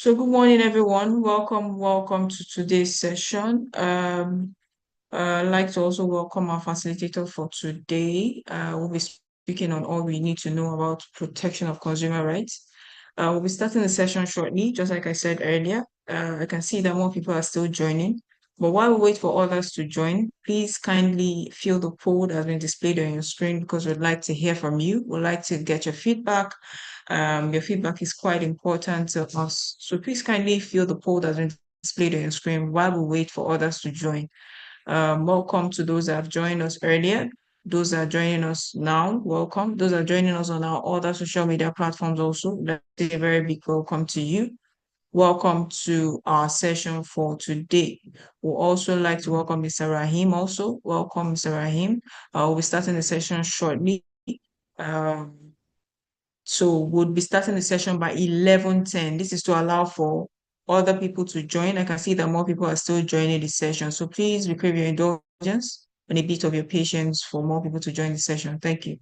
So good morning, everyone. Welcome to today's session. I'd like to also welcome our facilitator for today. We'll be speaking on all we need to know about protection of consumer rights. We'll be starting the session shortly, just like I said earlier. I can see that more people are still joining. But while we wait for others to join, please kindly fill the poll that has been displayed on your screen because we'd like to hear from you. We'd like to get your feedback. Your feedback is quite important to us. So please kindly fill the poll that's been displayed on your screen while we wait for others to join. Welcome to those that have joined us earlier. Those that are joining us now, welcome. Those that are joining us on our other social media platforms also, let's say a very big welcome to you. Welcome to our session for today. We'll also like to welcome Mr. Rahim also. Welcome, Mr. Rahim. We'll be starting the session shortly. Um, so we'll be starting the session by 11:10. This is to allow for other people to join. I can see that more people are still joining the session. So please, we crave your indulgence and a bit of your patience for more people to join the session. Thank you.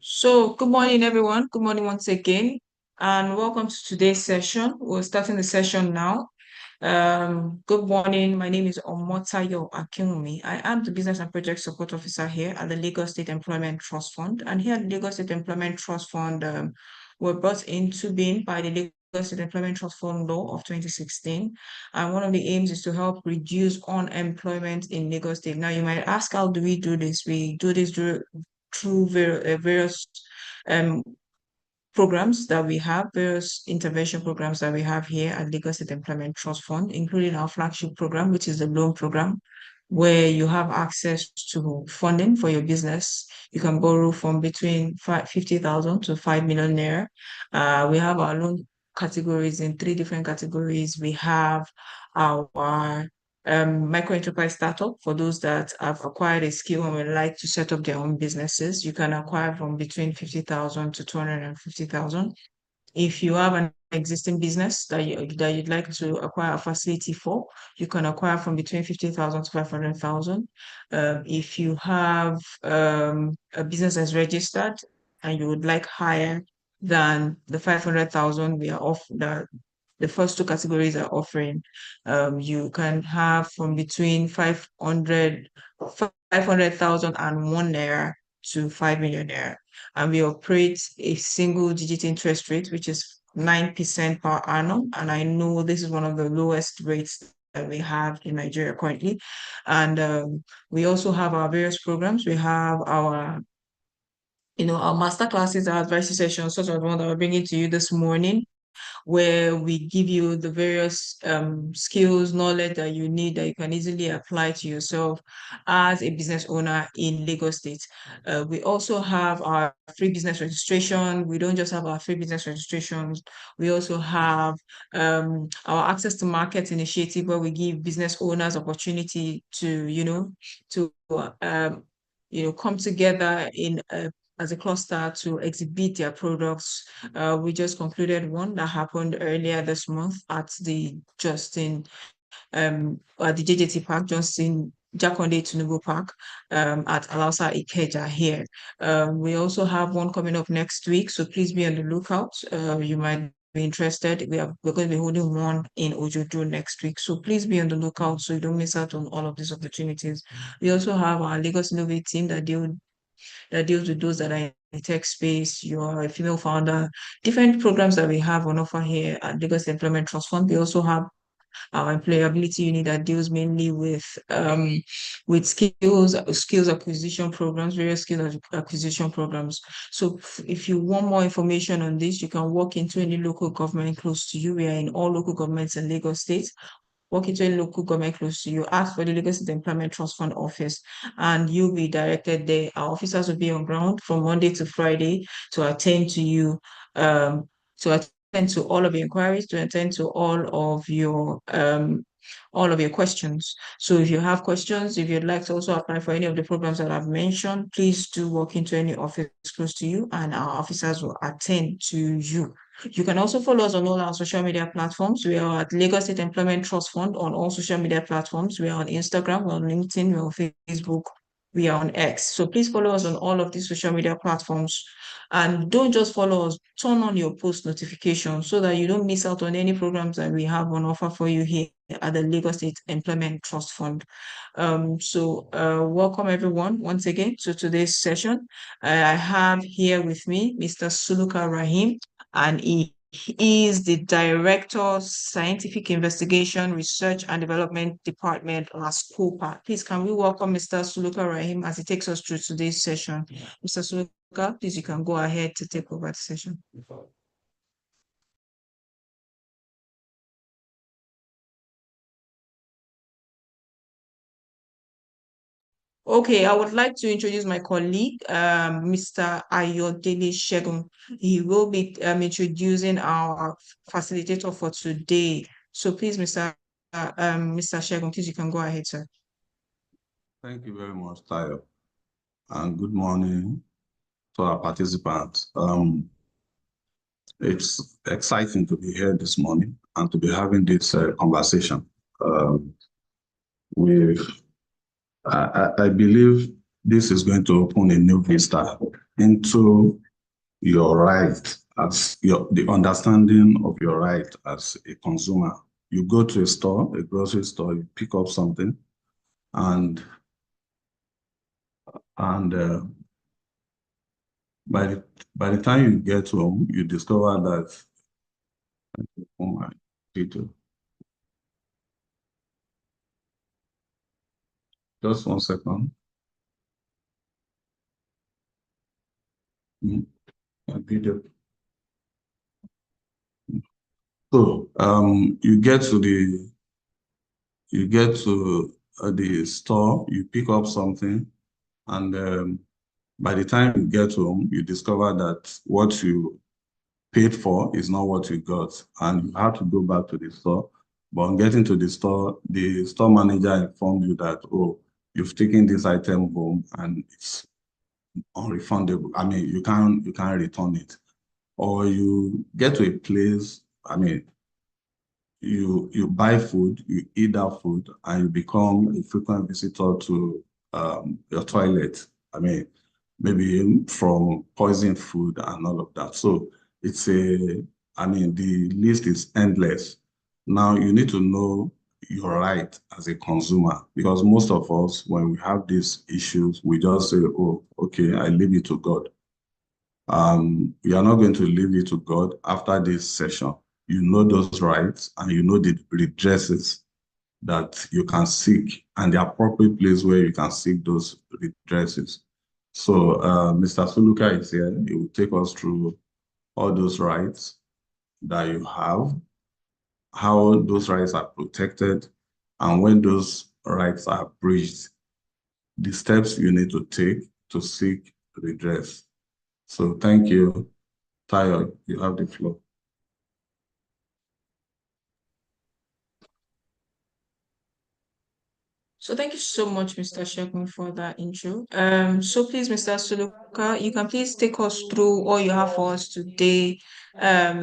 So good morning, everyone. Good morning once again, and welcome to today's session. We're starting the session now. Good morning. My name is Omotayo Akinwumi. I am the Business and Project Support Officer here at the Lagos State Employment Trust Fund. And here at the Lagos State Employment Trust Fund, we're brought into being by the Lagos State Employment Trust Fund Law of 2016. And one of the aims is to help reduce unemployment in Lagos State. Now, you might ask, how do we do this? We do this through various programs that we have, various intervention programs that we have here at Lagos State Employment Trust Fund, including our flagship program, which is the loan program, where you have access to funding for your business. You can borrow from between 50,000 to 5 million naira. We have our loan categories in 3 different categories. We have our micro enterprise startup for those that have acquired a skill and would like to set up their own businesses. You can acquire from between 50,000 to 250,000. If you have an existing business that you'd like to acquire a facility for, you can acquire from between 50,000 to 500,000. If you have a business that's registered and you would like higher than the 500,000 we are off the first 2 categories are offering, you can have from between 500,000 and 1 naira to 5 million naira. And we operate a single digit interest rate, which is 9% per annum. And I know this is one of the lowest rates that we have in Nigeria currently. And we also have our various programs. We have our our master classes, our advisory sessions, such as the one that we're bringing to you this morning, where we give you the various skills, knowledge that you need that you can easily apply to yourself as a business owner in Lagos State. We also have our free business registration. We don't just have our free business registrations. We also have our access to market initiative, where we give business owners opportunity to come together as a cluster to exhibit their products. We just concluded one that happened earlier this month at the JJT Park, Justin Jakonde Tinubu Park, at Alausa Ikeja here. We also have one coming up next week, so please be on the lookout. You might be interested. We're going to be holding one in Ojodu next week, so please be on the lookout so you don't miss out on all of these opportunities. We also have our Lagos Innovate team that deals with those that are in the tech space. You're a female founder, different programs that we have on offer here at Lagos Employment Trust Fund. We also have our employability unit that deals mainly with skills acquisition programs, various skills acquisition programs. So if you want more information on this, you can walk into any local government close to you. We are in all local governments in Lagos State. Walk into a local government close to you, ask for the Lagos State Employment Trust Fund office, and you'll be directed there. Our officers will be on ground from Monday to Friday to attend to you, to attend to all of your inquiries, to attend to all of your questions. So if you have questions, if you'd like to also apply for any of the programs that I've mentioned, please do walk into any office close to you and our officers will attend to you. You can also follow us on all our social media platforms. We are at Lagos State Employment Trust Fund on all social media platforms. We are on Instagram, we're on LinkedIn, we're on Facebook, we are on X. So please follow us on all of these social media platforms. And don't just follow us, turn on your post notifications so that you don't miss out on any programs that we have on offer for you here at the Lagos State Employment Trust Fund. Welcome everyone once again to today's session. I have here with me Mr. Suluka Rahim, and he is the Director, Scientific Investigation, Research and Development Department at SCOPA. Please, can we welcome Mr. Suluka Rahim as he takes us through today's session? Mr. Suluka, please, you can go ahead to take over the session. Okay, I would like to introduce my colleague, Mr. Ayodele Shegun. He will be introducing our facilitator for today. So please, Mr. Shegun, please, you can go ahead, sir. Thank you very much, Tayo. And good morning to our participants. It's exciting to be here this morning and to be having this conversation. I believe this is going to open a new vista into your right as the understanding of your right as a consumer you go to a store, a grocery store, you pick up something, and by the time you get home, you discover that, oh my, just 1 second. Video. So you get to the store, you pick up something, and by the time you get home, you discover that what you paid for is not what you got, and you have to go back to the store. But on getting to the store manager informed you that, oh, you've taken this item home and it's unrefundable. I mean, you can't return it. Or you get to a place, I mean, you buy food, you eat that food, and you become a frequent visitor to your toilet. I mean, maybe from poisoned food and all of that. So the list is endless. Now you need to know your right as a consumer, because most of us, when we have these issues, we just say, oh, okay, I leave it to God. We are not going to leave it to God after this session. You know those rights and you know the redresses that you can seek and the appropriate place where you can seek those redresses. So Mr. Suluka is here. He will take us through all those rights that you have, how those rights are protected, and when those rights are breached, the steps you need to take to seek redress. So thank you. Tayo, you have the floor. So thank you so much, Mr. Shegun, for that intro. So please, Mr. Suluka, you can please take us through all you have for us today,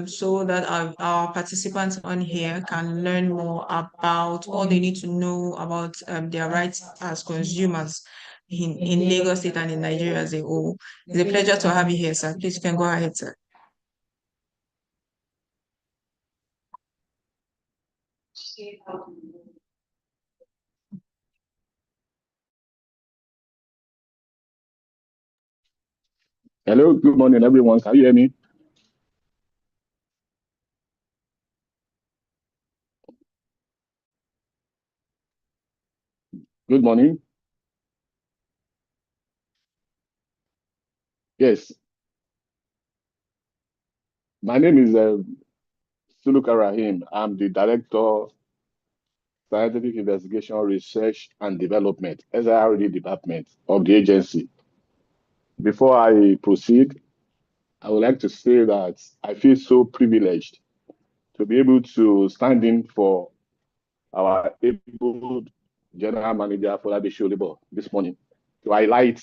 so that our participants on here can learn more about all they need to know about their rights as consumers in Lagos State and in Nigeria as a whole. It's a pleasure to have you here, sir. Please, you can go ahead, sir. Hello, good morning, everyone. Can you hear me? Good morning. Yes. My name is Suluka Rahim. I'm the Director, Scientific Investigation, Research and Development, SIRD Department of the agency. Before I proceed, I would like to say that I feel so privileged to be able to stand in for our able General Manager Folabi Sholibo this morning to highlight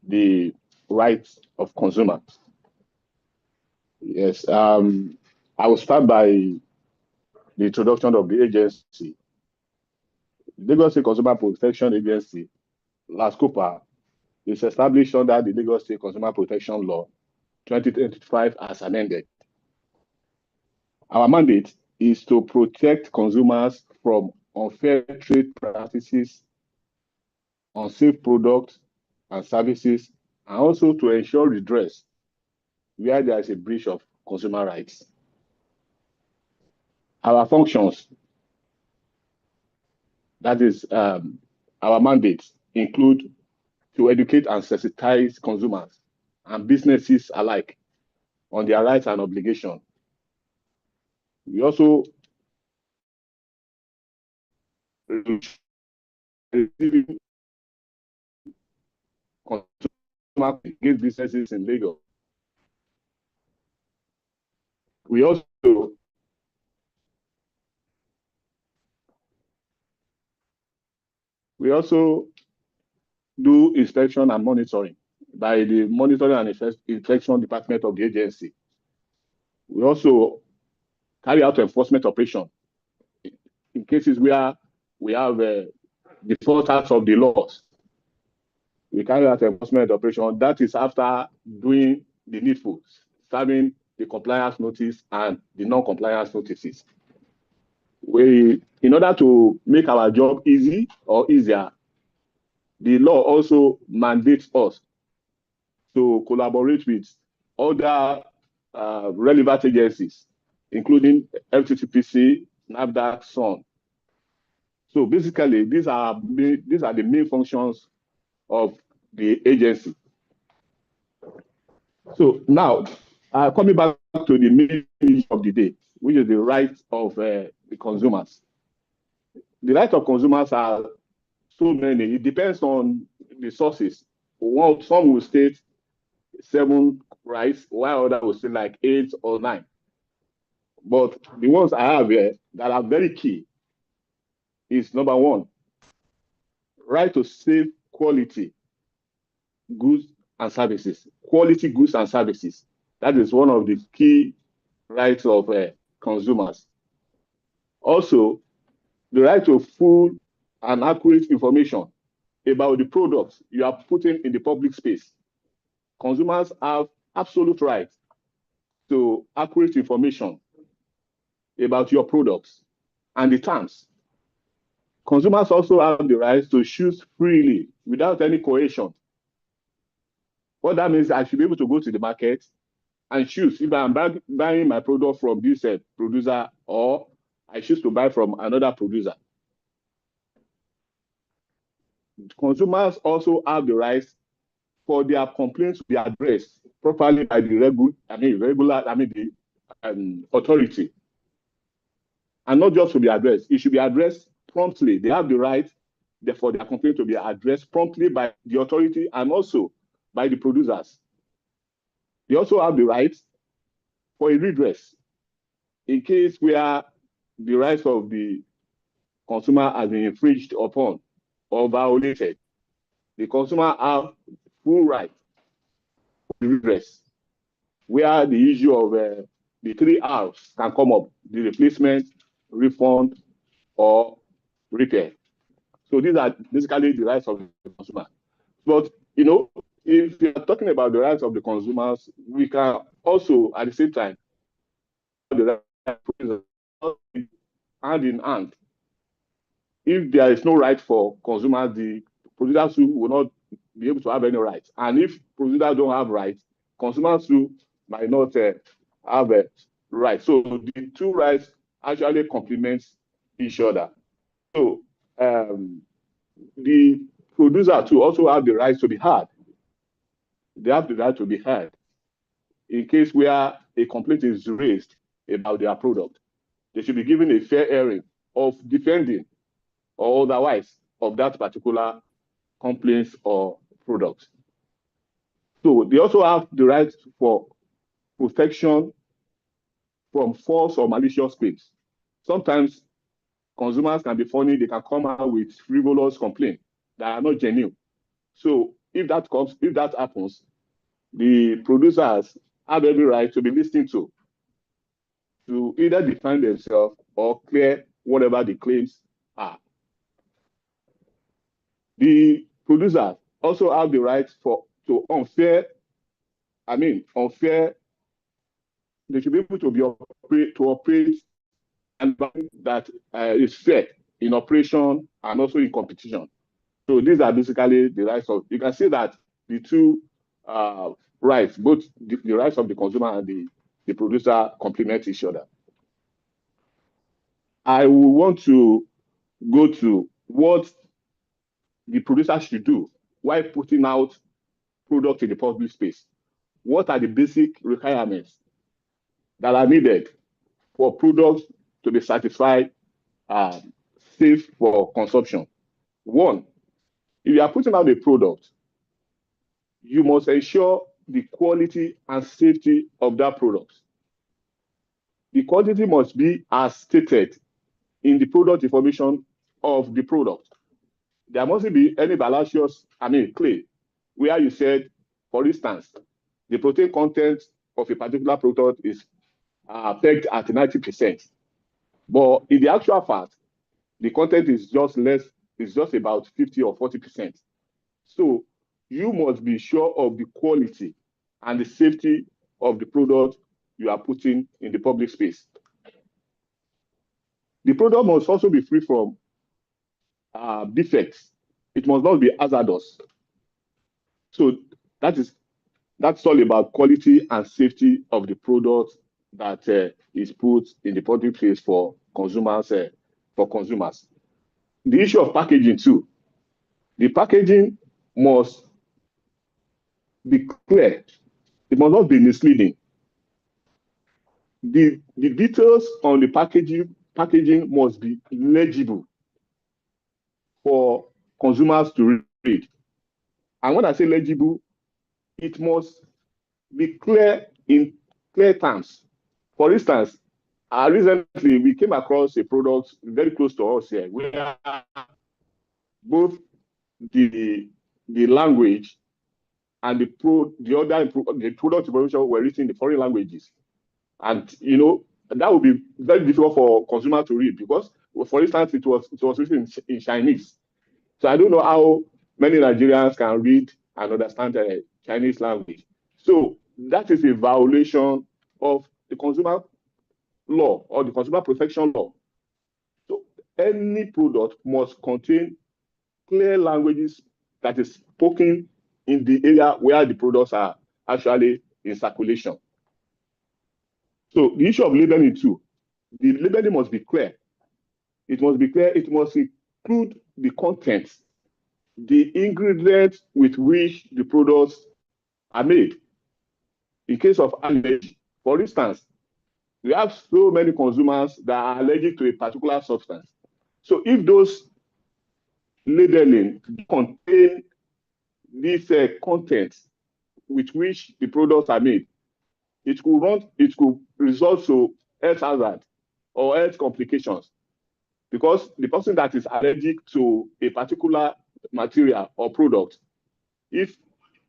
the rights of consumers. Yes, I will start by the introduction of the agency. Lagos State Consumer Protection Agency, LASCOPA, is established under the Lagos State Consumer Protection Law 2025 as amended. Our mandate is to protect consumers from unfair trade practices, unsafe products and services, and also to ensure redress where there is a breach of consumer rights. Our functions, that is our mandates, include to educate and sensitize consumers and businesses alike on their rights and obligations. We also consumer against businesses in Lagos. We also do inspection and monitoring by the Monitoring and Inspection Department of the agency. We also carry out enforcement operation in cases where we have defaulters of the laws. We carry out enforcement operation. That is after doing the needful, serving the compliance notice and the non-compliance notices. in order to make our job easy or easier, the law also mandates us to collaborate with other relevant agencies, including FTTPC, NAFDAC, SON. So basically, these are the main functions of the agency. So now, coming back to the main issue of the day, which is the rights of the consumers. The rights of consumers are so many. It depends on the sources. Some will state 7 rights, while others will say like 8 or 9. But the ones I have here that are very key is number 1, right to safe quality goods and services. Quality goods and services. That is one of the key rights of consumers. Also, the right to full and accurate information about the products you are putting in the public space. Consumers have absolute right to accurate information about your products and the terms. Consumers also have the right to choose freely without any coercion. What that means, I should be able to go to the market and choose if I'm buying my product from this producer, or I choose to buy from another producer. Consumers also have the right for their complaints to be addressed properly by the authority. And not just to be addressed, it should be addressed promptly. They have the right for their complaint to be addressed promptly by the authority and also by the producers. They also have the right for a redress in case where the rights of the consumer has been infringed upon or violated. The consumer have full right to redress, where the issue of the 3 R's can come up: the replacement, refund, or repair. So these are basically the rights of the consumer. But if you're talking about the rights of the consumers, we can also at the same time the right hand in hand. If there is no right for consumers, the producers will not be able to have any rights. And if producers don't have rights, consumers too might not have a right. So the 2 rights actually complement each other. So the producer too also have the right to be heard. They have the right to be heard in case where a complaint is raised about their product. They should be given a fair hearing of defending or otherwise of that particular complaint or product. So they also have the right for protection from false or malicious claims. Sometimes consumers can be funny, they can come out with frivolous complaints that are not genuine. So if that happens, the producers have every right to be listened to either defend themselves or clear whatever the claims are. The producers also have the right to unfair, they should be able to operate and that is fair in operation and also in competition. So these are basically the rights of, you can see that the 2 rights, both the rights of the consumer and the producer complement each other. I will want to go to what the producer should do while putting out product in the public space. What are the basic requirements that are needed for products to be certified safe for consumption? 1, if you are putting out a product, you must ensure the quality and safety of that product. The quantity must be as stated in the product information of the product. There mustn't be any fallacious claim where you said, for instance, the protein content of a particular product is pegged at 90%. But in the actual fact, the content is just about 50 or 40%. So you must be sure of the quality and the safety of the product you are putting in the public space. The product must also be free from defects. It must not be hazardous. So that's all about quality and safety of the product that is put in the public place for consumers. The issue of packaging too. The packaging must be clear. It must not be misleading. The details on the packaging must be legible for consumers to read. And when I say legible, it must be clear in clear terms. For instance, recently we came across a product very close to us here, where both the language and the product information were written in the foreign languages. And that would be very difficult for consumers to read, because, for instance, it was written in Chinese. So I don't know how many Nigerians can read and understand the Chinese language. So that is a violation of the consumer law or the consumer protection law. So any product must contain clear languages that is spoken in the area where the products are actually in circulation. So the issue of labeling too, the labeling must be clear. It must be clear. It must include the contents, the ingredients with which the products are made. In case of allergy, for instance, we have so many consumers that are allergic to a particular substance. So if those labeling contain these contents with which the products are made, it could result to health hazard or health complications, because the person that is allergic to a particular material or product, if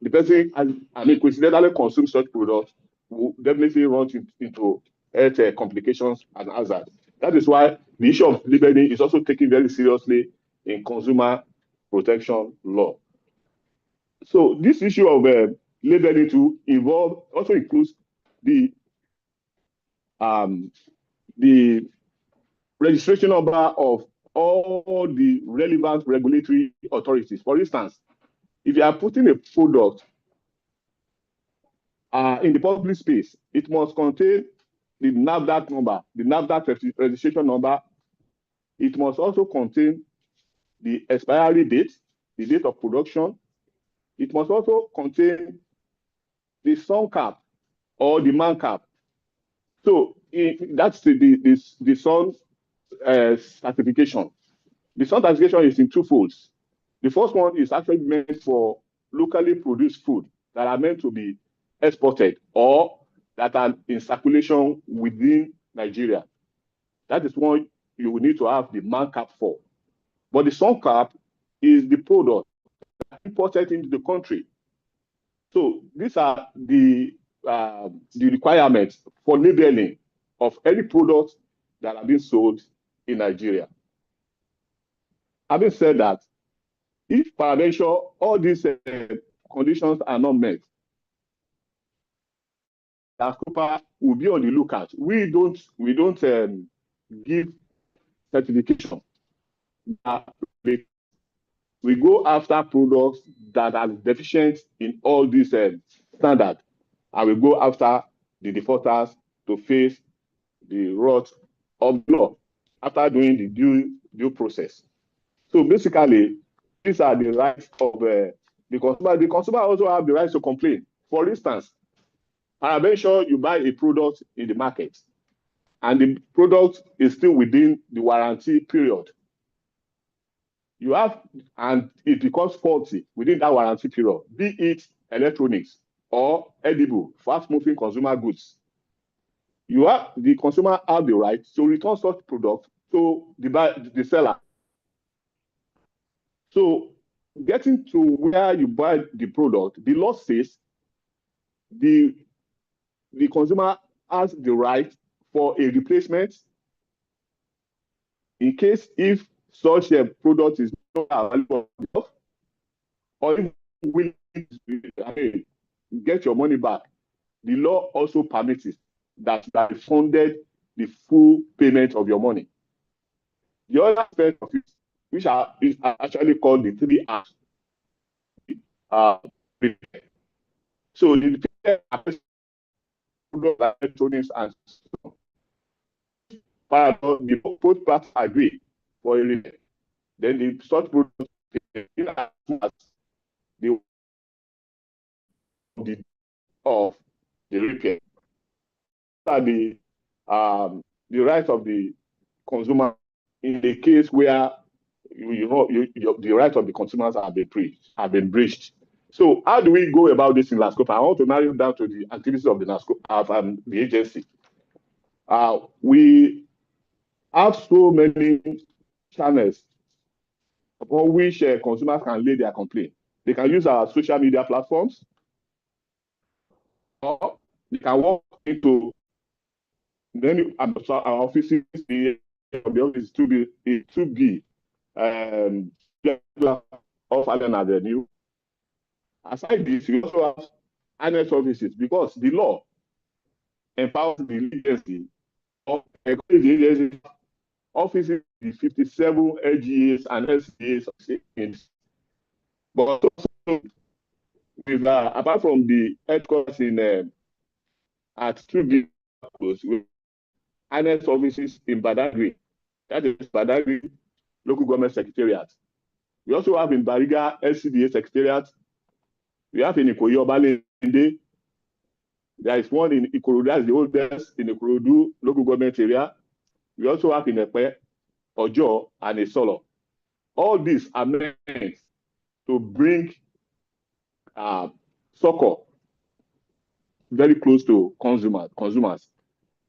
the person coincidentally consumes such product, will definitely run into health complications and hazard. That is why the issue of labeling is also taken very seriously in consumer protection law. So this issue of labeling also includes the registration number of all the relevant regulatory authorities. For instance, if you are putting a product in the public space, it must contain the NAFDAC number, the NAFDAC registration number. It must also contain the expiry date, the date of production. It must also contain the sun cap or the man cap. So that's the sun certification. The sun certification is in two folds. The first one is actually meant for locally produced food that are meant to be exported or that are in circulation within Nigeria. That is one you will need to have the man cap for. But the sun cap is the product imported into the country. So these are the requirements for labeling of any products that are being sold in Nigeria. Having said that, if peradventure all these conditions are not met, ASCOPA will be on the lookout. We don't give certification. We go after products that are deficient in all these standards, and we go after the defaulters to face the wrath of the law after doing the due process. So basically, these are the rights of the consumer. The consumer also have the right to complain. For instance, peradventure you buy a product in the market and the product is still within the warranty period. And it becomes faulty within that warranty period, be it electronics or edible, fast-moving consumer goods. The consumer have the right to return such product to the seller. So getting to where you buy the product, the law says the consumer has the right for a replacement in case if such a product is not available enough, or if you will get your money back. The law also permits it that you have funded the full payment of your money. The other aspect of it, which is actually called the 3 R's. So the electronics and both parties agree for a repair. Then the such product in as much as of the repair. The right of the consumer in the case where the right of the consumers have been breached. So how do we go about this in LASCOPA? I want to narrow down to the activities of the LASCOPA the agency. We have so many channels upon which consumers can lay their complaint. They can use our social media platforms, or they can walk into our offices. The office 2B of Allen Avenue. Aside this, we also have annex offices because the law empowers the agency of encourage the agency offices, the 57 LGAs and LCAs. But also, apart from the headquarters at 2B, with annex offices in Badagry, that is Badagry Local Government Secretariat. We also have in Bariga LCDA Secretariat. We have in Ikoyi Obalende. There is one in Ikorodu, that's the oldest in Ikorodu Local Government area. We also have in Epe, Ojo, and Isolo. All these are meant to bring succor very close to consumers.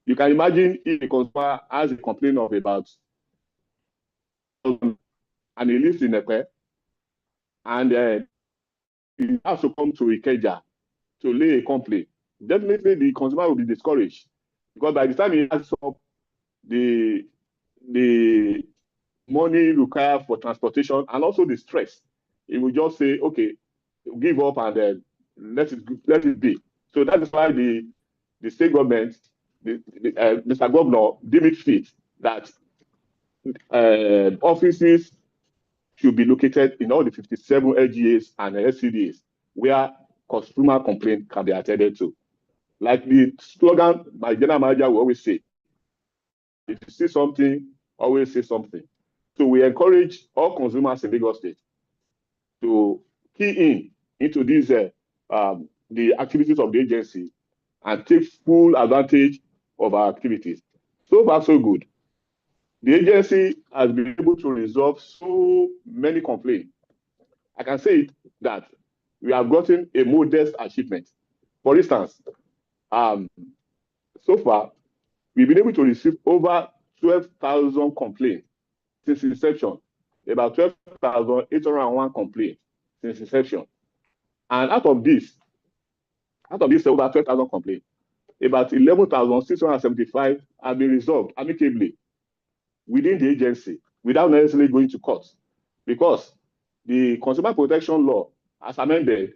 You can imagine if a consumer has a complaint of about, and he lives in Epe, and he has to come to Ikeja to lay a complaint. Definitely the consumer will be discouraged because by the time he has up the money required for transportation and also the stress, he will just say, okay, give up and then let it be. So that is why the state government, Mr. Governor, deemed it fit that offices should be located in all the 57 LGAs and SCDAs where consumer complaint can be attended to. Like the slogan my general manager will always say, if you see something, always say something. So we encourage all consumers in Lagos State to key into these the activities of the agency and take full advantage of our activities. So far, so good. The agency has been able to resolve so many complaints. I can say that we have gotten a modest achievement. For instance, so far, we've been able to receive over 12,000 complaints since inception, about 12,801 complaints since inception. And out of this over 12,000 complaints, about 11,675 have been resolved amicably within the agency without necessarily going to court, because the Consumer Protection Law, as amended,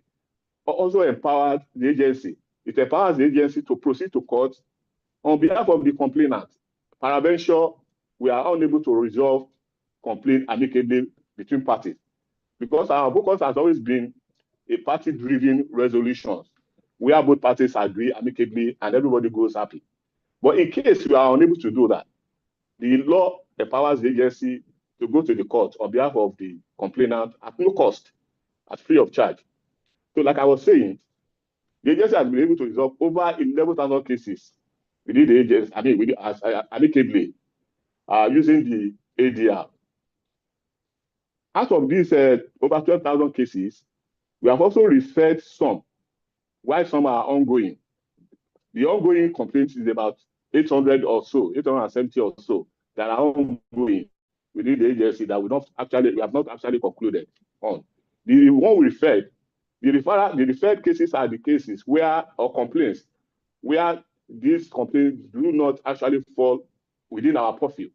also empowered the agency. It empowers the agency to proceed to court on behalf of the complainant. Peradventure, we are unable to resolve complaint amicably between parties because our focus has always been a party-driven resolution where both parties agree amicably and everybody goes happy. But in case we are unable to do that, the law empowers the agency to go to the court on behalf of the complainant at no cost, at free of charge. So like I was saying, the agency has been able to resolve over 11,000 cases within the agency, amicably, using the ADR. Out of these over 12,000 cases, we have also referred some, while some are ongoing. The ongoing complaints is about 800 or so, 870 or so that are ongoing within the agency that we have not actually concluded on. The one we referred, the referred cases are the cases where, or complaints, where these complaints do not actually fall within our purview.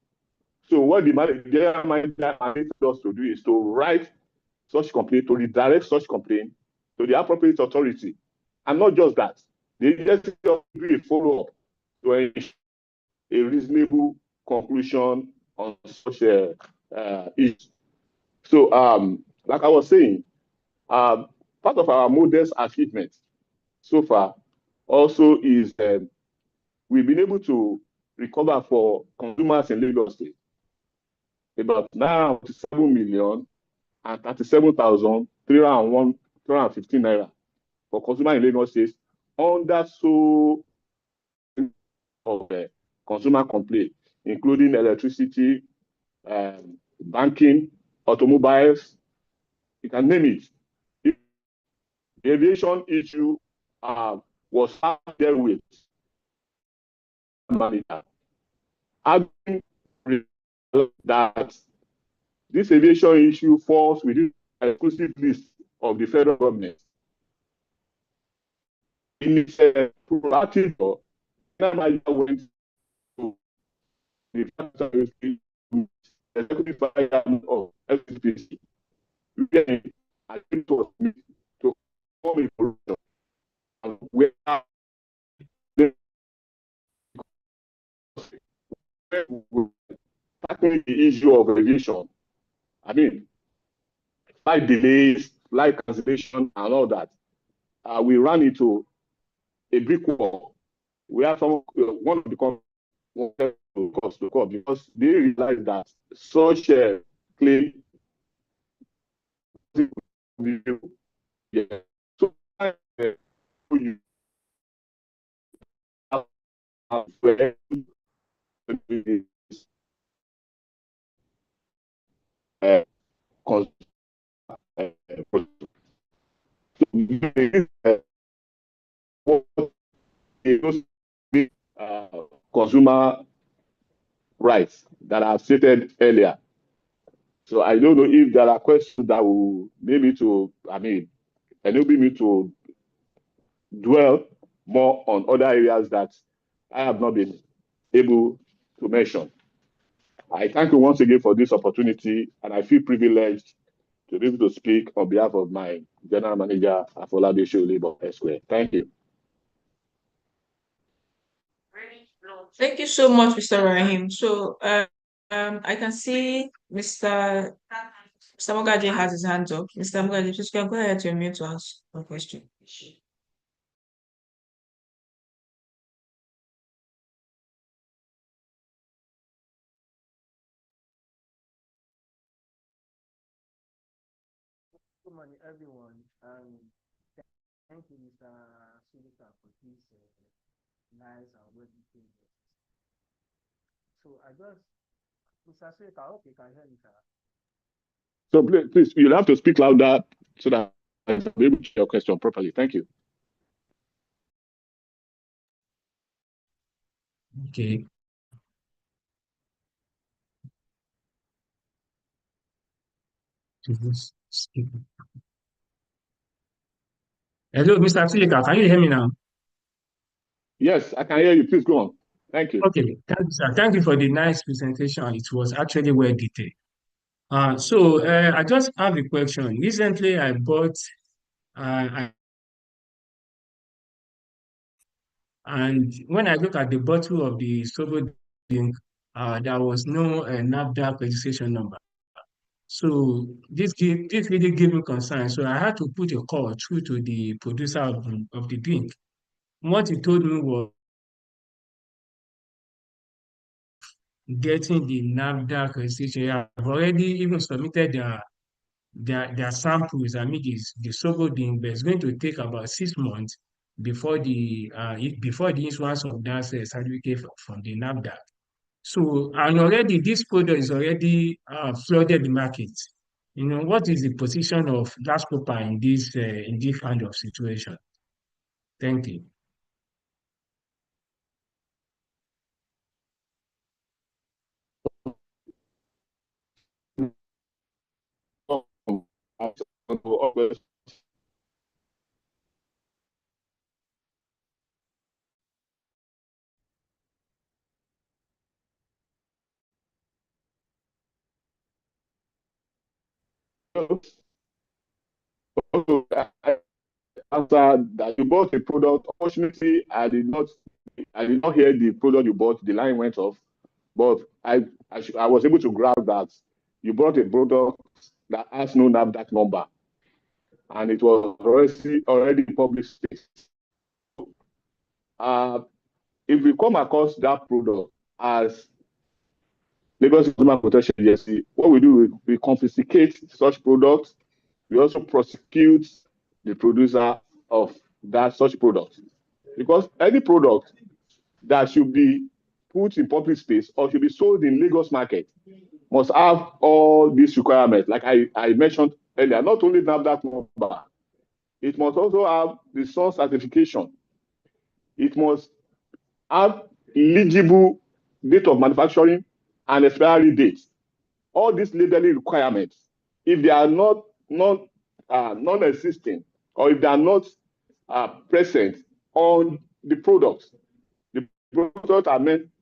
So what the general manager needs us to do is to write such complaint, to redirect such complaint to the appropriate authority. And not just that, the agency will do a follow-up to ensure a reasonable conclusion on such issues. So, like I was saying, part of our modest achievement so far also is we've been able to recover for consumers in Lagos State about 97 million and 37,315 naira for consumers in Lagos State under so of consumer complaint, including electricity, banking, automobiles, you can name it. The aviation issue was there with manager. Arguing that this aviation issue falls within the exclusive list of the federal government. In its proactive, manager went to the executive of SPC. Again, I think it was to form a solution. And we are tackling the issue of aviation. I mean, flight delays, flight cancellation, and all that. We ran into a brick wall. We have one of the companies to call because they realized that such a claim. Yeah. So you consumer rights that I've stated earlier. So I don't know if there are questions that will maybe enable me to dwell more on other areas that I have not been able to mention. I thank you once again for this opportunity, and I feel privileged to be able to speak on behalf of my General Manager, Afolabi Sholibo Esquire. Thank you. Thank you so much, Mr. Rahim. So I can see Mr. Mogaji has his hands up. Mr. Mogaji, just go ahead to unmute to ask a question. Good morning, everyone. Thank you, Mr. Sulika, for this nice and well-detailed. So I just, Mr. Sulika, I hope you can hear me, sir. So please, you'll have to speak louder so that I can be able to hear your question properly. Thank you. Okay. Hello, Mr. Sulika, can you hear me now? Yes, I can hear you. Please go on. Thank you. Okay, thank you, sir. Thank you for the nice presentation. It was actually well detailed. So I just have a question. Recently, I bought, and when I look at the bottle of the Sobo drink, there was no NAFDAC registration number. So this really gave me concern. So I had to put a call through to the producer of the drink. What he told me was getting the NAFDAC registration. I've already even submitted their samples. I mean, the Sobo drink, but it's going to take about 6 months before the issuance of that certificate from the NAFDAC. So, and already this product is already flooded the market. You know, what is the position of Lascopa in this kind of situation? Thank you. After that you bought a product, unfortunately, I did not hear the product you bought. The line went off. But I was able to grab that you brought a product that has no NAFDAC number, and it was already public space. If we come across that product as Lagos Consumer Protection Agency, what we do, we confiscate such products. We also prosecute the producer of that such product, because any product that should be put in public space or should be sold in Lagos market must have all these requirements. Like I mentioned earlier, not only NAFDAC number, it must also have the source certification. It must have legible date of manufacturing and expiry date. All these labeling requirements, if they are not non-existing, or if they are not present on the products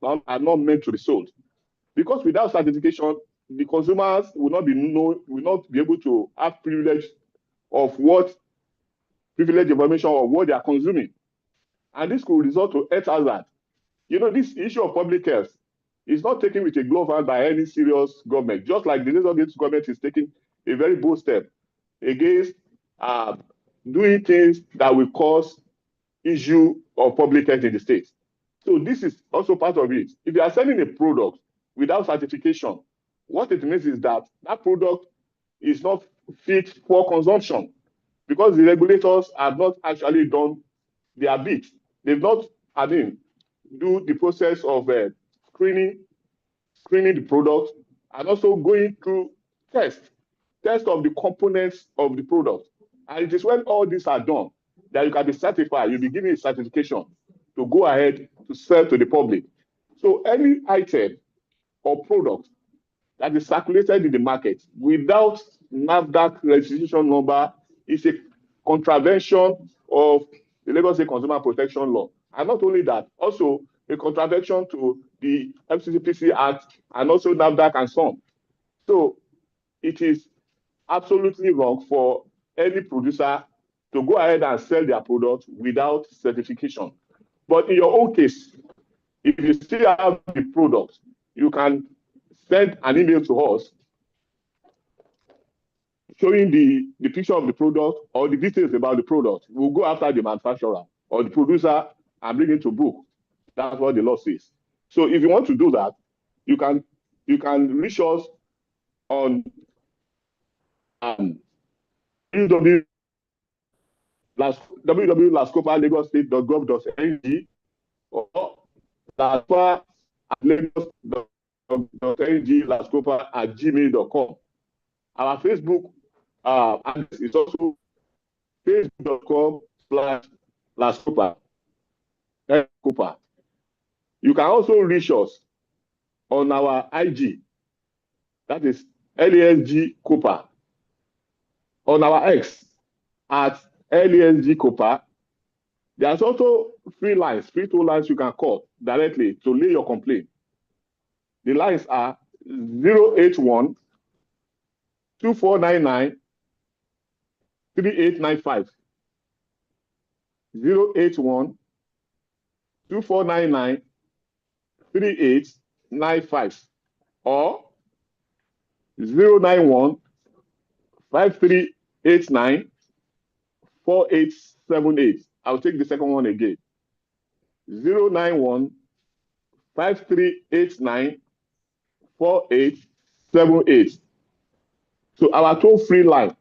are not meant to be sold. Because without certification, the consumers will not be able to have privilege information of what they are consuming. And this could result to health hazard. This issue of public health is not taken with a glove hand by any serious government, just like the Lagos government is taking a very bold step against doing things that will cause issue of public health in the state. So this is also part of it. If you are selling a product without certification, what it means is that product is not fit for consumption, because the regulators have not actually done their bit. They've not, do the process of screening the product, and also going through test of the components of the product. And it is when all these are done that you can be certified, you'll be given a certification to go ahead to sell to the public. So any item or product that is circulated in the market without NAFDAC registration number is a contravention of the Lagos State Consumer Protection Law. And not only that, also a contravention to the FCCPC Act and also NAFDAC and so on. So it is absolutely wrong for any producer to go ahead and sell their product without certification. But in your own case, if you still have the product, you can send an email to us showing the picture of the product or the details about the product. We'll go after the manufacturer or the producer and bring it to book. That's what the law says. So if you want to do that, you can reach us on www.lascopalagostate.gov.ng or lascopa@lagos.ng@gmail.com. Our Facebook address is also facebook.com/lascopa. You can also reach us on our IG, that is LASG Copa, on our X at LASG Copa. There's also free toll lines you can call directly to lay your complaint. The lines are 081 2499 3895. 081 2499 3895 or 091 5389 4878. I'll take the second one again. 091 5389 4878. So our toll-free line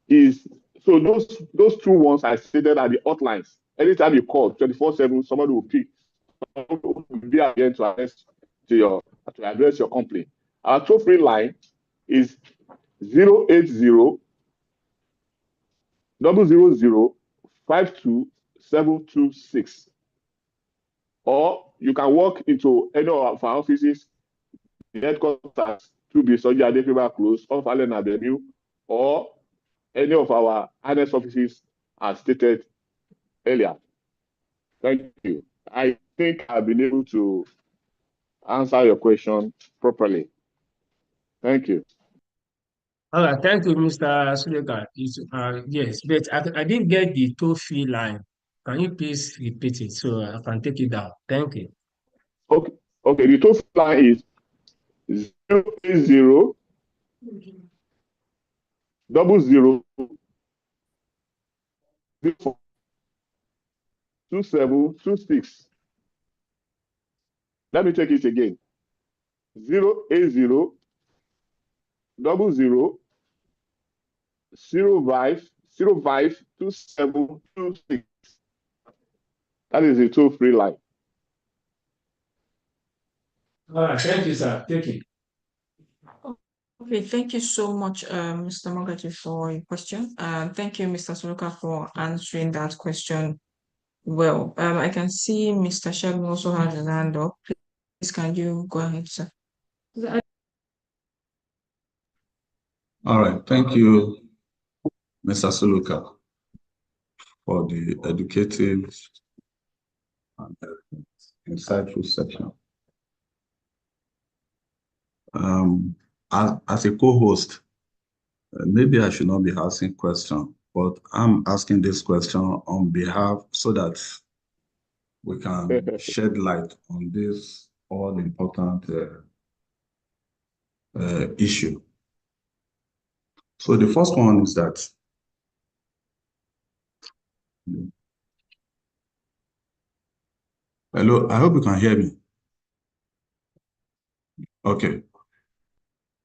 is, so those two ones I stated are the hotlines. Anytime you call 24/7, somebody will pick. Somebody will be again to address your complaint. Our toll-free line is 080 000 52726. Or you can walk into any of our offices, the headquarters, 2B Soji Adekriba Close, off Allen Avenue, or any of our honest offices as stated earlier. Thank you. I think I've been able to answer your question properly. Thank you. All right, thank you, Mr. Suleika. Yes, but I didn't get the toll-free line. Can you please repeat it so I can take it down? Thank you. Okay. Okay, the toll free line is 080 00 2726. Let me take it again. 080 00 05 2726. That is a toll free line. All right, thank you, sir. Take it. Okay, thank you so much, Mr. Mogaji, for your question. Thank you, Mr. Suluka, for answering that question well. I can see Mr. Shegun also has his hand up. Please, can you go ahead, sir? All right, thank you, Mr. Suluka, for the educative and insightful section. As a co-host, maybe I should not be asking questions, but I'm asking this question on behalf so that we can shed light on this all-important issue. So the first one is that hello, I hope you can hear me. Okay.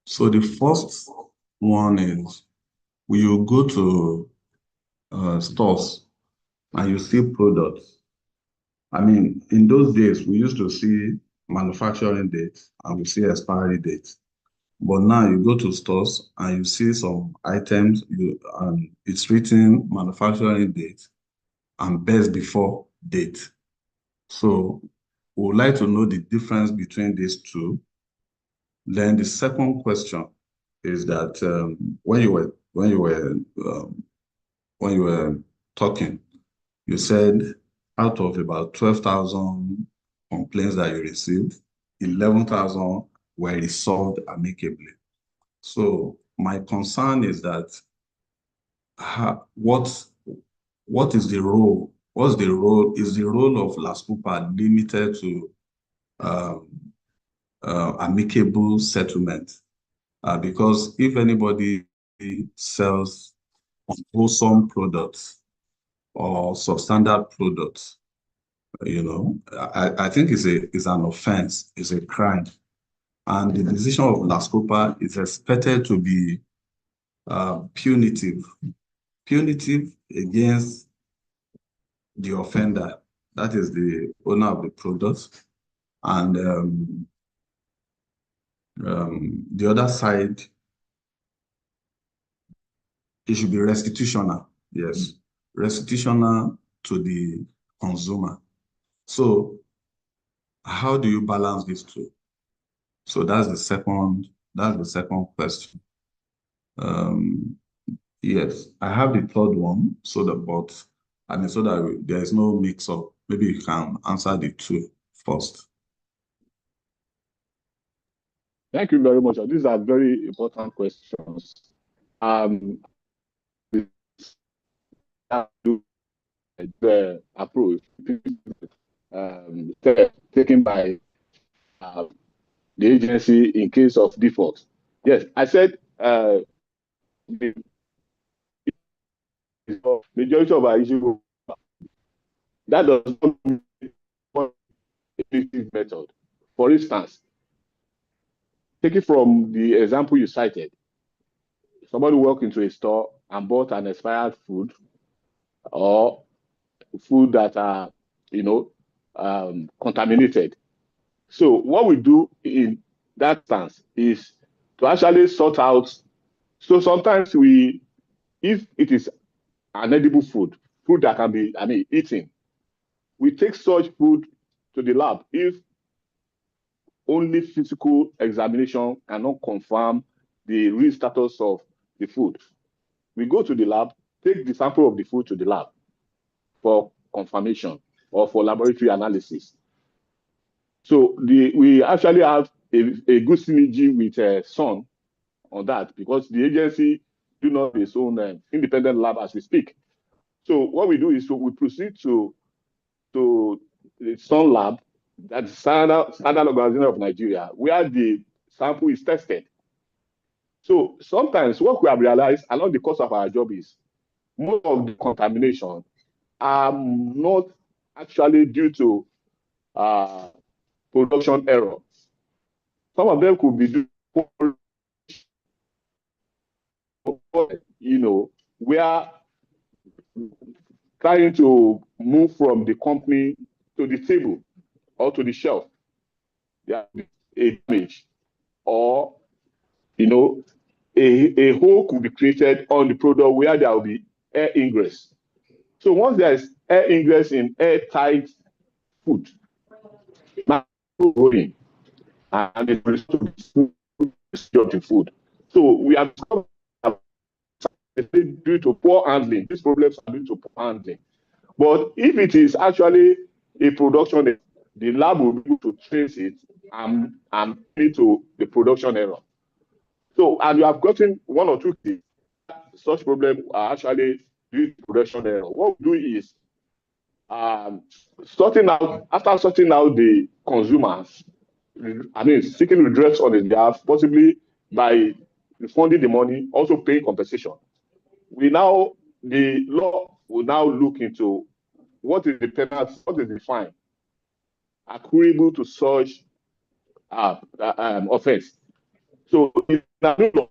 So the first one is when you go to stores and you see products. I mean, in those days, we used to see manufacturing dates and we see expiry dates. But now you go to stores and you see some items, it's written manufacturing date and best before date. So we would like to know the difference between these two. Then the second question is that when you were talking, you said out of about 12,000 complaints that you received, 11,000 were resolved amicably. So my concern is that what is the role? What's the role? Is the role of LASCOPA limited to amicable settlement? Because if anybody sells wholesome products or substandard products, I think it's an offense, it's a crime. And the decision of LASCOPA is expected to be punitive against the offender, that is the owner of the product, and the other side, it should be restitutional. Yes, restitutional to the consumer. So how do you balance these two? So that's the second question. Yes, I have the third one, so that there is no mix up. Maybe you can answer the two first. Thank you very much. These are very important questions. The approach taken by the agency in case of default. Yes, I said the majority of our issues, that does not mean effective method. For instance, take it from the example you cited. Somebody walked into a store and bought an expired food or food that are, contaminated. So what we do in that stance is to actually sort out. So sometimes if it is an edible food that can be, eaten, we take such food to the lab if only physical examination cannot confirm the real status of the food. We go to the lab, take the sample of the food to the lab for confirmation or for laboratory analysis. So we actually have a good synergy with SON on that, because the agency do not have its own independent lab as we speak. So what we do is we proceed to the SON lab that's Standard Organization of Nigeria, where the sample is tested. So sometimes what we have realized along the course of our job is most of the contamination are not actually due to production error. Some of them could be due to, we are trying to move from the company to the table or to the shelf. There will be a damage, or a hole could be created on the product where there will be air ingress. So once there is air ingress in airtight food, now going and it will of the food. So we have due to poor handling. These problems are due to poor handling. But if it is actually a production, the lab will be able to trace it and lead to the production error. So, and you have gotten one or two things. Such problems are actually due to production error. What we do is sorting out the consumers, seeking redress on his behalf, possibly by refunding the money, also paying compensation. The law will now look into what is the penalty, what is the fine accruable to such offense. So in the new law,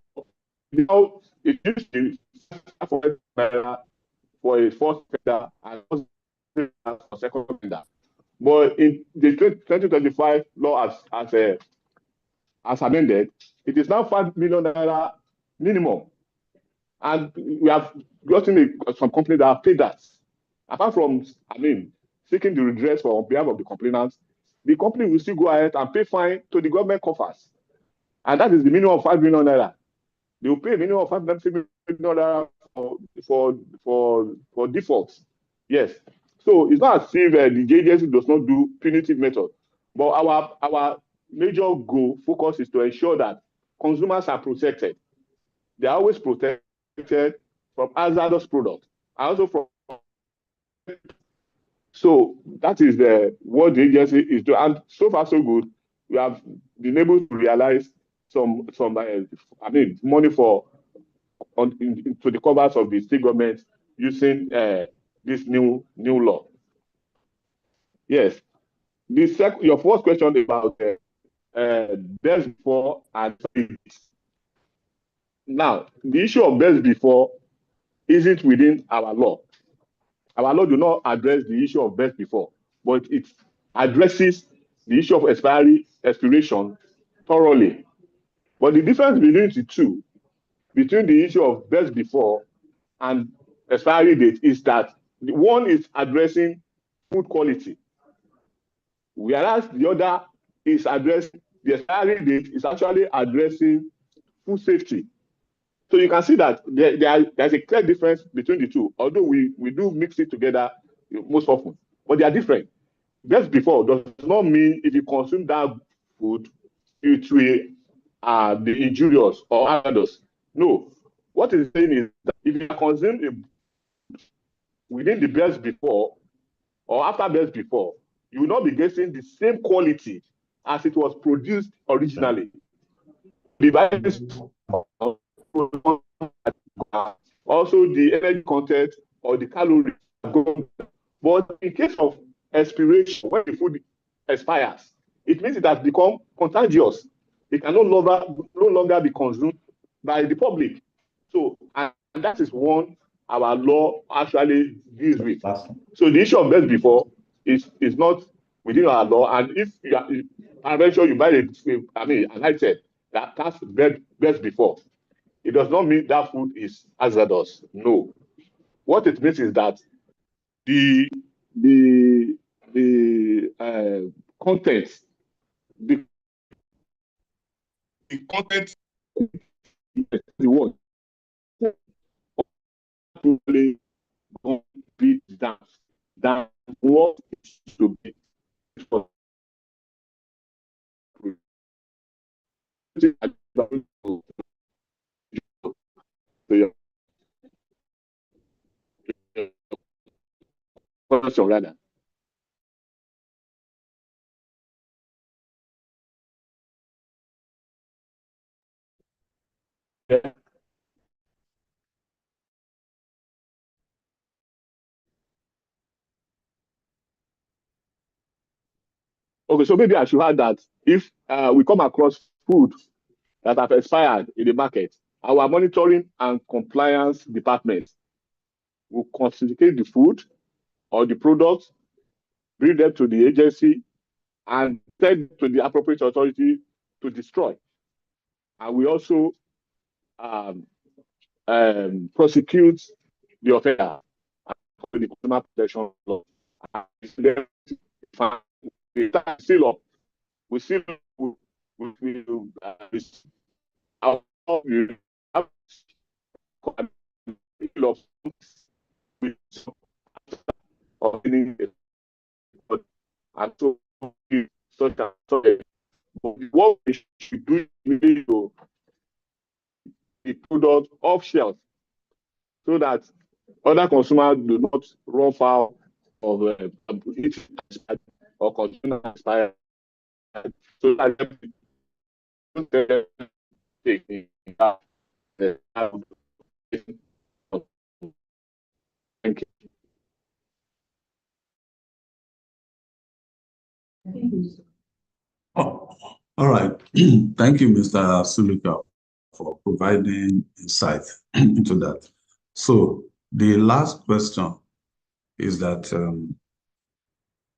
now it used to be for a first offender and for second offender. But in the 2025 law as amended, it is now 5 million naira minimum. And we have gotten some companies that have paid that. Apart from, seeking the redress on behalf of the complainants, the company will still go ahead and pay fine to the government coffers. And that is the minimum of 5 million naira. They will pay a minimum of 5 million naira for defaults. Yes. So it's not as if the agency does not do punitive method. But our major goal, focus is to ensure that consumers are protected. They are always protected from hazardous products, and also from. So that is what the agency is doing, and so far so good. We have been able to realize some money to the covers of the state government using this new law. Yes, your first question about best before and now the issue of best before isn't within our law. Our law do not address the issue of best before, but it addresses the issue of expiration thoroughly. But the difference between the two, between the issue of best before and expiry date, is that the one is addressing food quality, whereas the other is addressing, the expiry date is actually addressing food safety. So you can see that there's a clear difference between the two, although we do mix it together most often, but they are different. Best before does not mean if you consume that food, it will be injurious or hazardous. No. What it's saying is that if you consume within the best before or after best before, you will not be getting the same quality as it was produced originally. Also the energy content or the calories. But in case of expiration, when the food expires, it means it has become contagious. It can no longer be consumed by the public. So, and that is one our law actually deals with. So the issue of best before is not within our law. And if I'm very sure you buy an item that's best before, it does not mean that food is hazardous. No. What it means is that the content, the content, the word probably don't be than what it should be for. Question rather. Okay, so maybe I should add that if we come across food that have expired in the market, our monitoring and compliance department will confiscate the food or the products, bring them to the agency, and send to the appropriate authority to destroy. And we also prosecute the offender according to the Consumer Protection Law. Seal up. We seal and so such and such. What we should do is to the product off shelf so that other consumers do not run foul of it or consumer expired. So that thank you. Oh, all right. Thank you, Mr. Suluka, for providing insight into that. So the last question is that,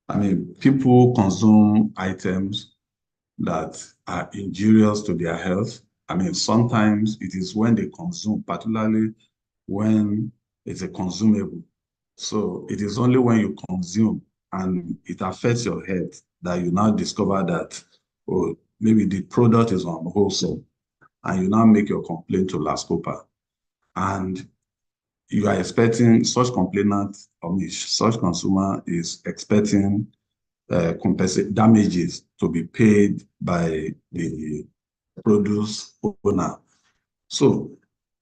I mean, people consume items that are injurious to their health. I mean, sometimes it is when they consume, particularly when it's a consumable. So it is only when you consume and it affects your health that you now discover that, oh, maybe the product is unwholesome, and you now make your complaint to LASCOPA. And you are expecting such complainant, or such consumer is expecting damages to be paid by the produce owner. So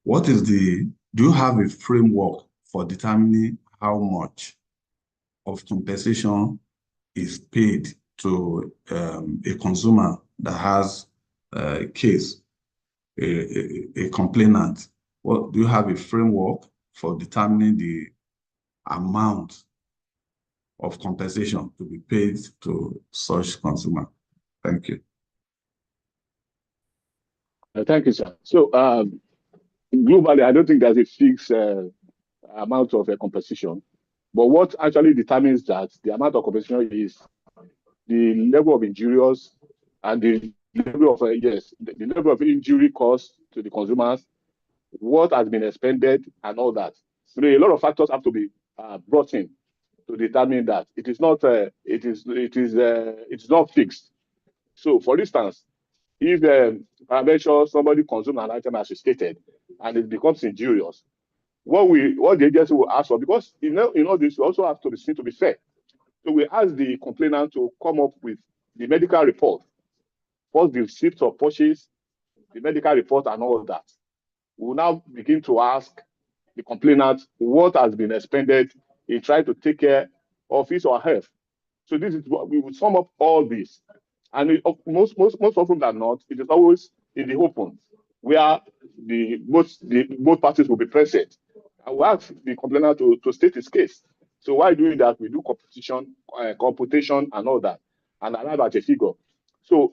do you have a framework for determining how much of compensation is paid to a consumer that has a case, a complainant? Do you have a framework for determining the amount of compensation to be paid to such consumer? Thank you. Thank you, sir. So globally, I don't think there's a fixed amount of compensation. But what actually determines that the amount of compensation is the level of injurious and the level of the level of injury caused to the consumers, what has been expended, and all that. So a lot of factors have to be brought in to determine that. It is not not fixed. So, for instance, if I mention somebody consumes an item as you stated, and it becomes injurious, what the agency will ask for, because all this also have to be seen to be fair. So we ask the complainant to come up with the medical report, first the receipt of purchase, the medical report, and all that. We will now begin to ask the complainant what has been expended in trying to take care of his or her health. So this is what we will sum up all this, and most often than not, it is always in the open, where both parties will be present. And we ask the complainant to state his case. So while doing that, we do computation and all that, and arrive at a figure. So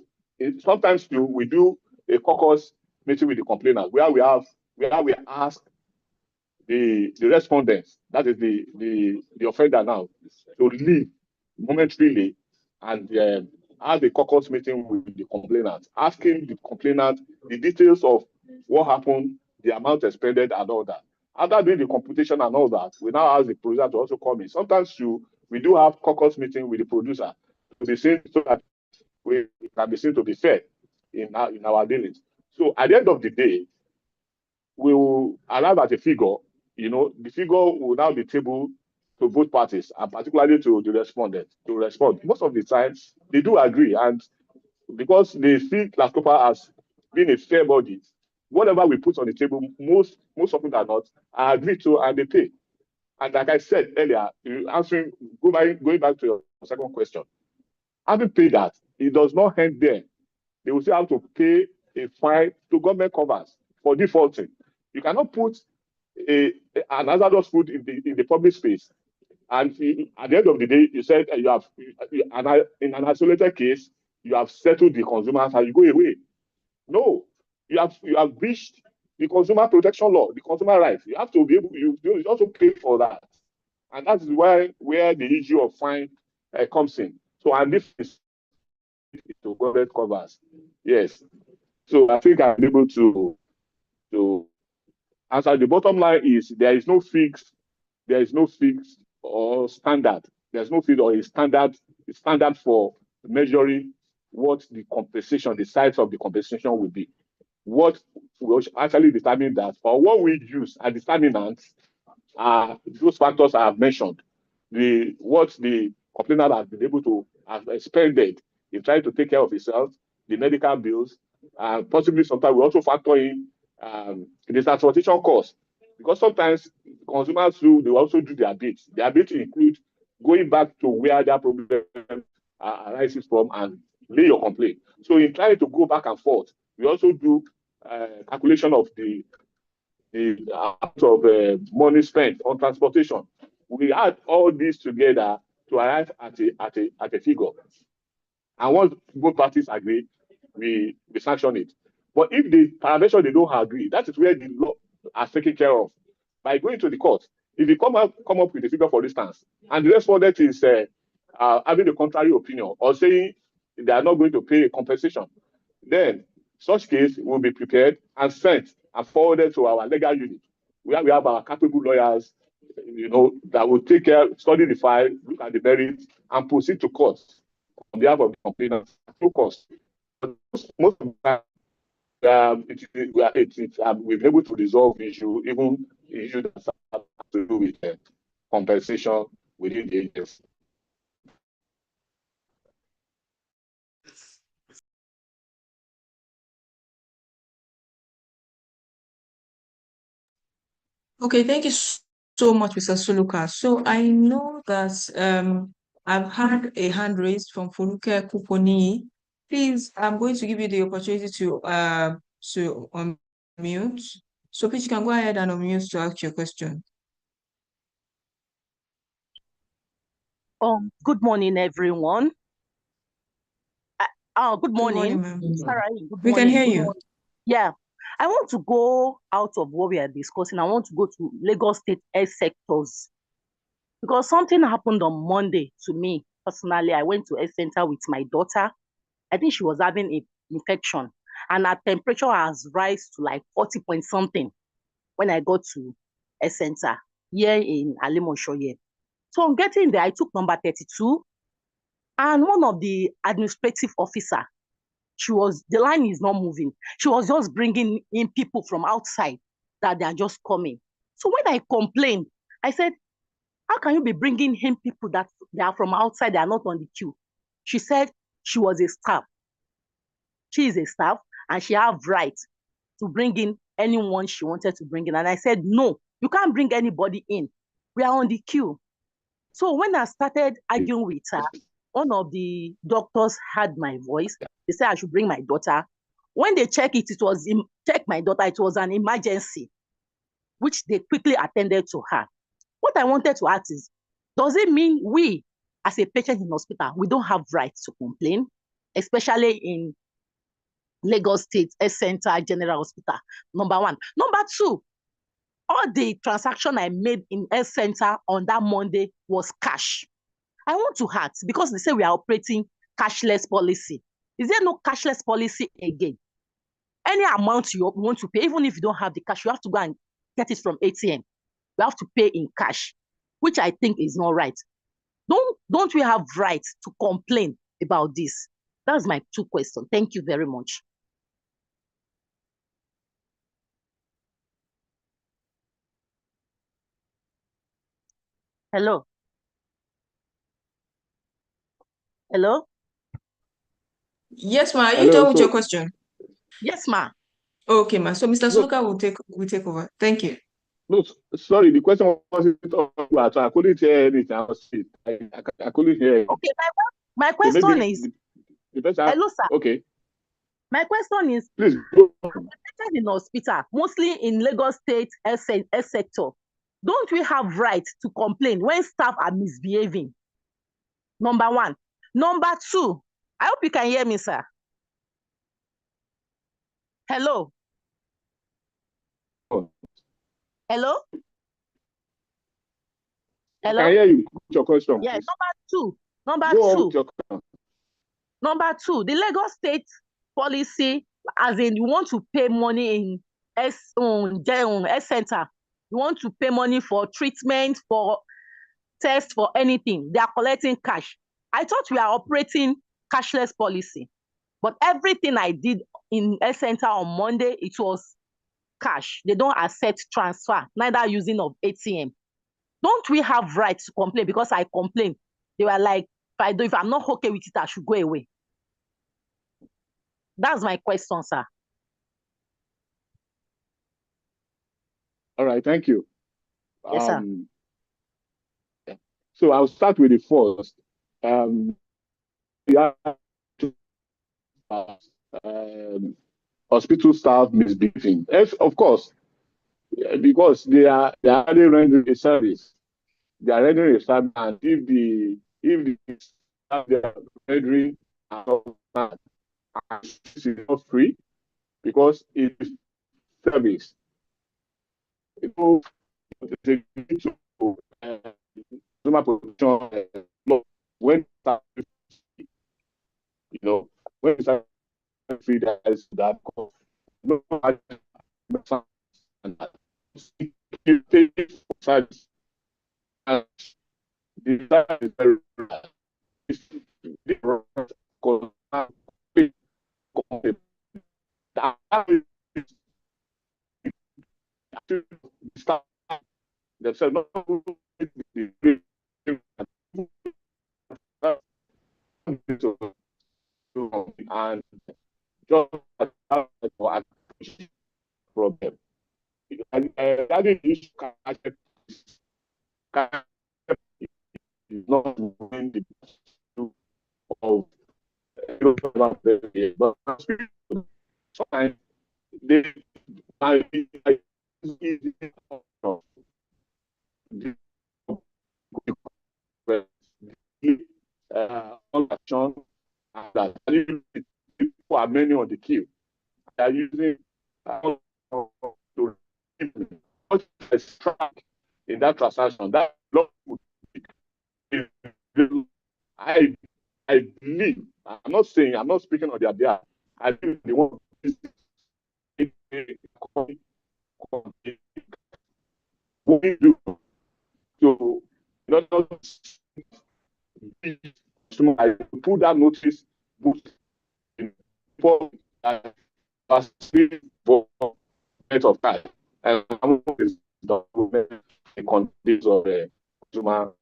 sometimes we do a caucus meeting with the complainant, where we ask the respondents, that is the offender now, to leave momentarily and have a caucus meeting with the complainant, asking the complainant the details of what happened, the amount expended, and all that. After doing the computation and all that, we now ask the producer to also come in. Sometimes we do have caucus meeting with the producer to be seen, so that we can be seen to be fair in our dealings. So at the end of the day, we will arrive at a figure. The figure will now be tabled to both parties, and particularly to the respondent to respond. Most of the time, they do agree, and because they see LASCOPA as being a fair body, whatever we put on the table, most often than not, are agreed to, and they pay. And like I said earlier, going back to your second question, having paid that, it does not end there. They will still have to pay a fine to government covers. for defaulting. You cannot put an hazardous food in the public space. And at the end of the day, you said in an isolated case, you have settled the consumers and you go away. No, you have breached the consumer protection law, the consumer rights. You have to be able, you also pay for that. And that's where the issue of fine comes in. So, and this is to government covers. Yes. So I think I'm able to answer. The bottom line is there is no fixed or standard. There's no fixed or a standard for measuring what the compensation, the size of the compensation will be. What will actually determine that, or what we use as determinants are those factors I have mentioned. What the complainant has been able to have expended in trying to take care of himself, the medical bills, and possibly sometimes we also factor in the transportation cost. Because sometimes consumers they also do their bit. Their bit include going back to where that problem arises from and lay your complaint. So in trying to go back and forth, we also do calculation of the amount of money spent on transportation. We add all this together to arrive at a figure. And once both parties agree, we sanction it. But if the parameter they don't agree, that is where the law is taken care of. By going to the court, if you come up with a figure, for instance, and the respondent is having a contrary opinion or saying they are not going to pay a compensation, then such case will be prepared and sent and forwarded to our legal unit, where we have our capable lawyers, that will take care, study the file, look at the merits, and proceed to court on behalf of the complainant. No cost. Most of the time, we've been able to resolve issue, even issue that have to do with compensation within the agency. Okay, thank you so much, Mr. Suluka. So I know that I've had a hand raised from Foluke Kuponi. Please, I'm going to give you the opportunity to unmute. So please, you can go ahead and unmute to ask your question. Good morning, everyone. Good morning. Good morning, ma'am. Sarah, good We morning. can hear you. Yeah, I want to go out of what we are discussing. I want to go to Lagos State health sectors, because something happened on Monday to me personally. I went to a center with my daughter. I think she was having an infection, and her temperature has risen to like 40 point something when I got to a center here in Alimoshoye. So on getting there, I took number 32, and one of the administrative officer, the line is not moving. She was just bringing in people from outside that they are just coming. So when I complained, I said, how can you be bringing in people that they are from outside, they are not on the queue? She said she was a staff. She is a staff and she have right to bring in anyone she wanted to bring in. And I said, no, you can't bring anybody in. We are on the queue. So when I started arguing with her, one of the doctors heard my voice. They said I should bring my daughter. When they check my daughter, it was an emergency, which they quickly attended to her. What I wanted to ask is, does it mean we, as a patient in hospital, we don't have rights to complain, especially in Lagos State Health Center General Hospital? Number one. Number two, all the transaction I made in health center on that Monday was cash. I want to ask, because they say we are operating cashless policy. Is there no cashless policy again? Any amount you want to pay, even if you don't have the cash, you have to go and get it from ATM. You have to pay in cash, which I think is not right. Don't we have rights to complain about this? That's my two questions. Thank you very much. Hello. Hello? Yes, ma. Are you Hello, done with your question? Yes, ma. Okay, ma. So Mr. No. Suluka will take over. Thank you. No, sorry, the question wasn't over, so I couldn't hear anything. I couldn't hear. Okay, my question is, the person. hello, sir. Okay, My question is, please go. started in hospital, mostly in Lagos State health sector. Don't we have right to complain when staff are misbehaving? Number one. Number two, I hope you can hear me, sir. Hello? Oh. Hello? I can hear you. What's your question? Yeah, Please? Number two, the Lagos State policy, as in you want to pay money in health center, you want to pay money for treatment, for test, for anything. They are collecting cash. I thought we are operating cashless policy, but everything I did in health center on Monday, it was cash. They don't accept transfer, neither using of ATM. Don't we have rights to complain? Because I complained. They were like, if I'm not okay with it, I should go away. That's my question, sir. All right, thank you. Yes, sir. So I'll start with the first. Hospital staff misbehaving. Yes, of course, because they are rendering a service. They are rendering a service, and if the staff they are rendering is not free, because it is service. Consumer protection law, when when it's free, there's that cost. No, and you pay for service, and the service is very themselves not and just problem. And that is not doing the of but sometimes they action that people are many on the queue. They are using to extract in that transaction. That I believe, I'm not speaking on their behalf. I think they want what we do. So not I put that notice book in for of time, and I'm the conditions of the consumer.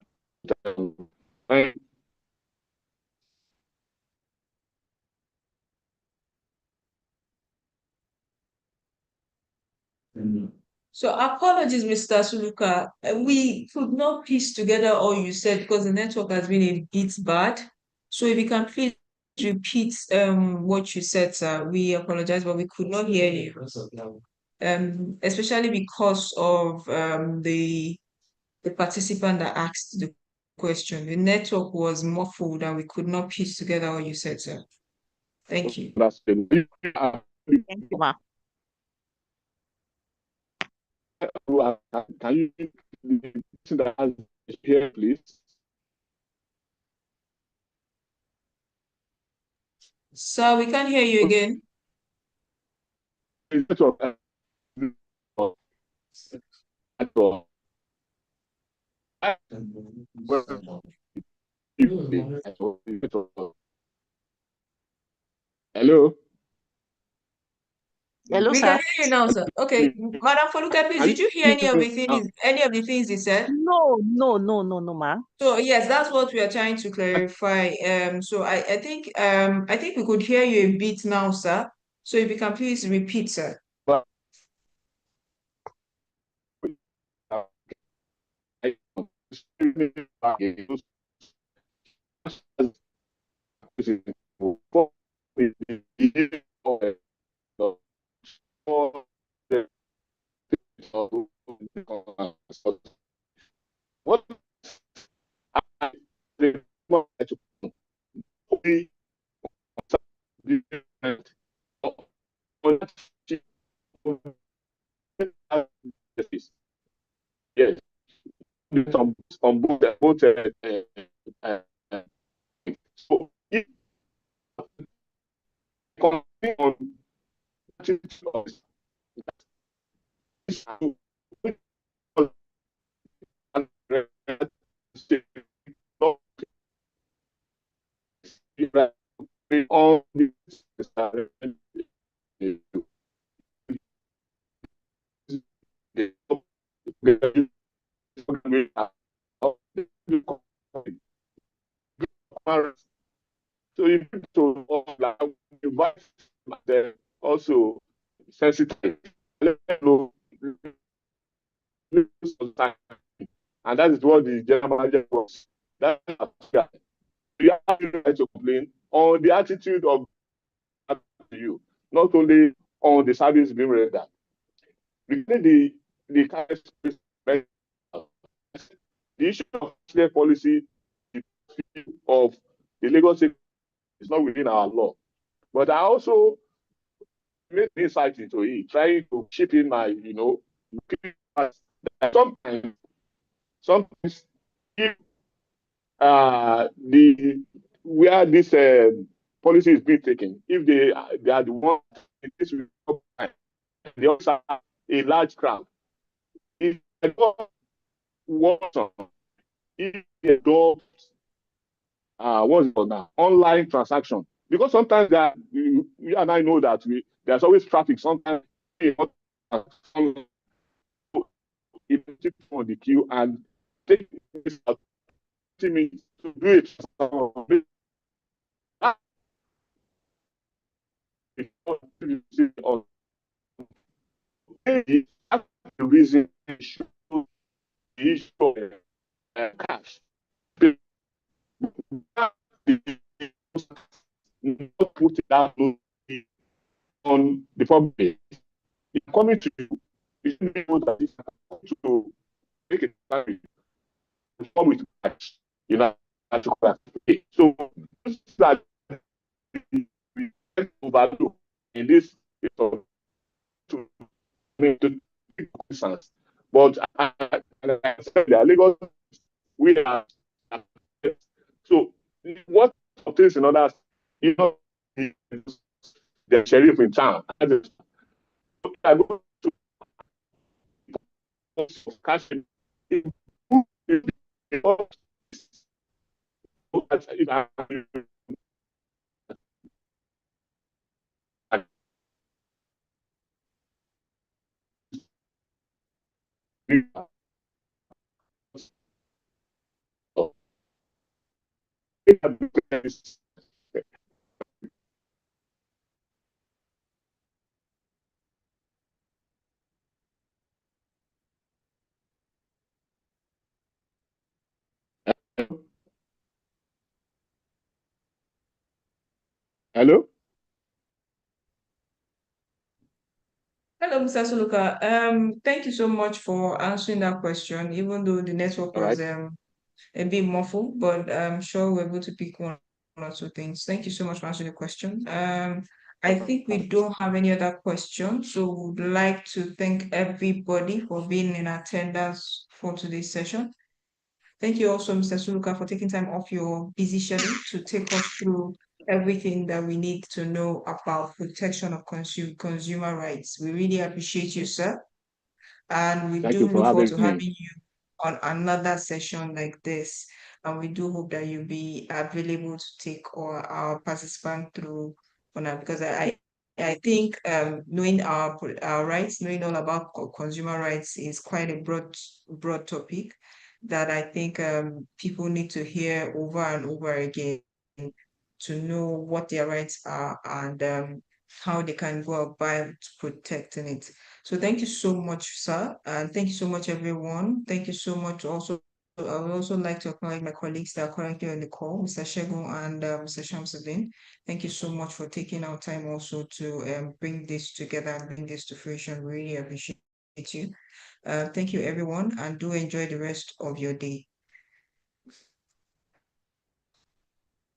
So apologies, Mr. Suluka. We could not piece together all you said because the network has been a bit bad. So if you can please repeat what you said, sir. We apologize, but we could not hear you. Especially because of the participant that asked the question. The network was muffled and we could not piece together all you said, sir. Thank you. Thank you, ma. Can you that has here, please? Sir, we can't hear you again. Hello. Hello, We sir. can hear you now, sir. Okay, Madam Foluka, please, did you hear any of the things he said? No, ma. So yes, that's what we are trying to clarify. So I think we could hear you a bit now, sir. So if you can please repeat, sir. Yes, on both so if continue on on so you need to like also sensitive. Let them know, and that is what the general manager wants. That's you have to right to complain on the attitude of you, not only on the service being rendered. Regarding the issue of policy of the Lagos State is not within our law. But I also made insight into it, trying to chip in my, sometimes if the where this policy is being taken, if they are the ones, they also have a large crowd. If they don't want, if they don't, what's it called now? Online transaction. Because sometimes you and I know that there's always traffic. Sometimes on the queue and take this 30 minutes to do it. The reason the issue of cash. Not put that on the public. It's coming to you. You should be able to make it come with cash, to collect. So that overlook in this to sense. But I said that Lagos, we are so what obtains in others, the sheriff in town. I go to cash Hello? Hello, Mr. Suluka. Thank you so much for answering that question, even though the network All was right. a bit muffled, but I'm sure we're able to pick one or two things. Thank you so much for answering the question. I think we don't have any other questions, so would like to thank everybody for being in attendance for today's session. Thank you also, Mr. Suluka, for taking time off your busy schedule to take us through everything that we need to know about protection of consumer rights. We really appreciate you, sir. And we Thank do you for look forward to having me. having you on another session like this. And we do hope that you'll be available to take our participants through for now, because I think knowing our rights, knowing all about consumer rights is quite a broad topic that I think people need to hear over and over again to know what their rights are and how they can go about protecting it. So thank you so much, sir, and thank you so much, everyone. Thank you so much. Also, I would also like to acknowledge my colleagues that are currently on the call, Mr. Shegun and Mr. Shamsuddin. Thank you so much for taking our time also to bring this together and bring this to fruition. Really appreciate you. Thank you, everyone, and do enjoy the rest of your day.